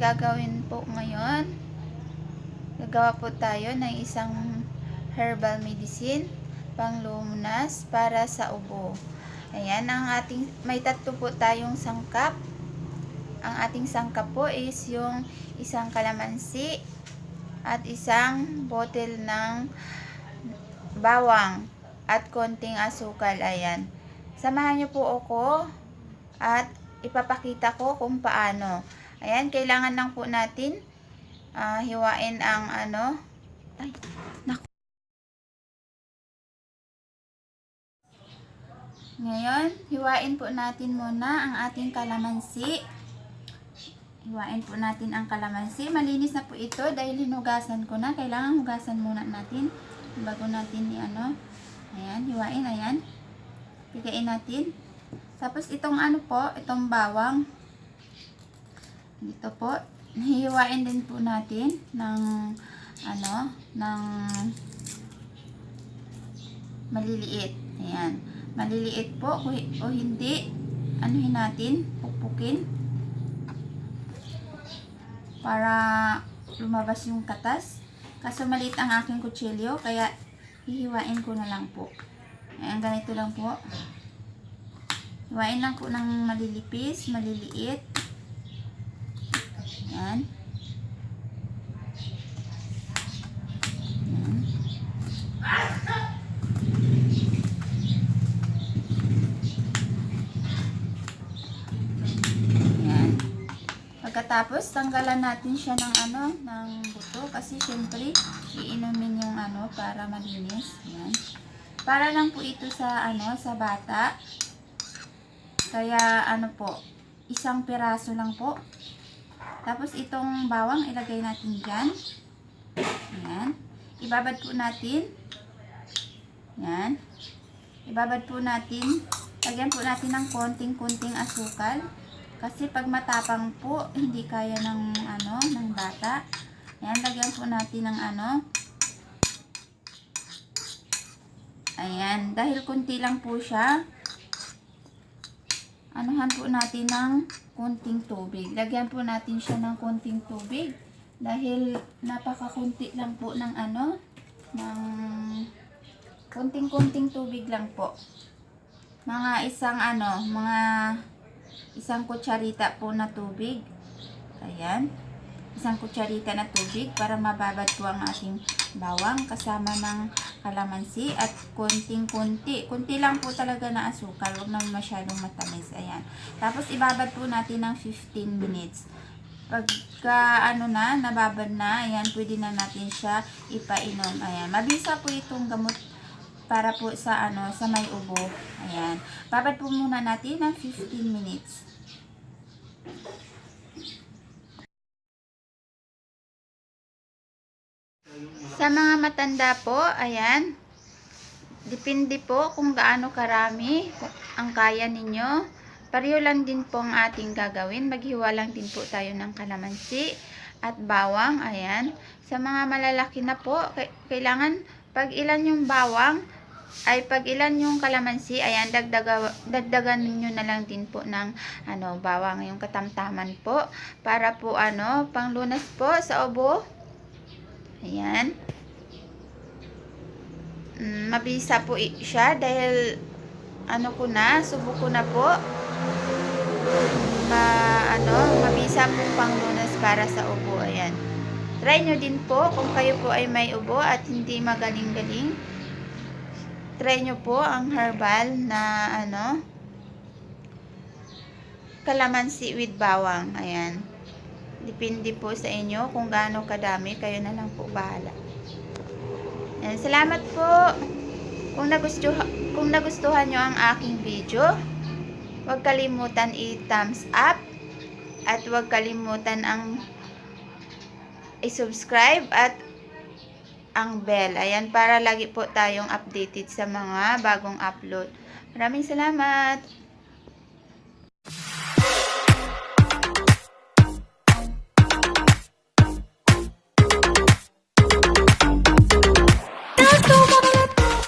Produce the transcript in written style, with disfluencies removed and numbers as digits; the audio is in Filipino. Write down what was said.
gagawin po ngayon, gagawa po tayo ng isang herbal medicine panglumunas para sa ubo. Ayan, may tatlo po tayong sangkap. Ang ating sangkap po is yung isang kalamansi at isang bottle ng bawang at konting asukal. Ayan. Samahan niyo po ako at ipapakita ko kung paano. Ayan, kailangan lang po natin hiwain ang Ngayon, hiwain po natin muna ang ating kalamansi. Hiwain po natin ang kalamansi. Malinis na po ito dahil hinugasan ko na. Kailangan hugasan muna natin bago natin Ayan, hiwain, ayan. Pigain natin. Tapos itong itong bawang. Dito po. Hihiwain din po natin ng maliliit. Ayan. Maliliit po o hindi, anuhin natin, pukpukin para lumabas yung katas. Kaso maliit ang aking kutsilyo, kaya hihiwain ko na lang po. Ayan, ganito lang po. Hiwain lang po ng malilipis, maliliit. Ayan. Pagkatapos, tanggalan natin siya ng buto kasi syempre iinumin yung para malinis. Ayan. Para lang po ito sa sa bata. Kaya isang piraso lang po. Tapos itong bawang ilagay natin diyan. Ayan. Ibabad po natin. Ayan. Ibabad po natin. Lagyan po natin ng konting-konting asukal. Kasi pag matapang po, hindi kaya ng bata. Ayan, lagyan po natin ng Ayan, dahil kunti lang po siya, anuhan po natin ng konting tubig. Lagyan po natin siya ng konting tubig. Dahil napakakunti lang po ng ng konting-konting tubig lang po. Mga isang kutsarita po na tubig. Ayan. Isang kutsarita na tubig para mababad po ang ating bawang kasama ng kalamansi at konting-kunti. Kunti lang po talaga na asukal. Huwag naman masyadong matamis. Ayan. Tapos ibabad po natin ng 15 minutes. Pagka nababad na, ayan, pwede na natin siya ipainom. Ayan. Mabisa po itong gamot para po sa sa may ubo. Ayan. Babad po muna natin ng 15 minutes. Sa mga matanda po, ayan. Depende po kung gaano karami ang kaya ninyo. Pareho lang din po ang ating gagawin. Maghiwa lang din po tayo ng kalamansi at bawang. Ayan. Sa mga malalaki na po, kailangan pag ilan yung bawang, ay pag ilan yung kalamansi, ayan, dagdagan niyo na lang din po ng bawang, yung katamtaman po para po panglunas po sa ubo. Ayan. Mabisa po siya dahil subo ko na po. Mabisa po panglunas para sa ubo. Ayan. Try nyo din po kung kayo po ay may ubo at hindi magaling-galing. Try nyo po ang herbal na kalamansi with bawang. Ayan. Depende po sa inyo kung gaano kadami. Kayo na lang po bahala. Ayan. Salamat po. Kung nagustuhan nyo ang aking video, huwag kalimutan i-thumbs up at huwag kalimutan i-subscribe at ang bell. Ayan, para lagi po tayong updated sa mga bagong upload. Maraming salamat!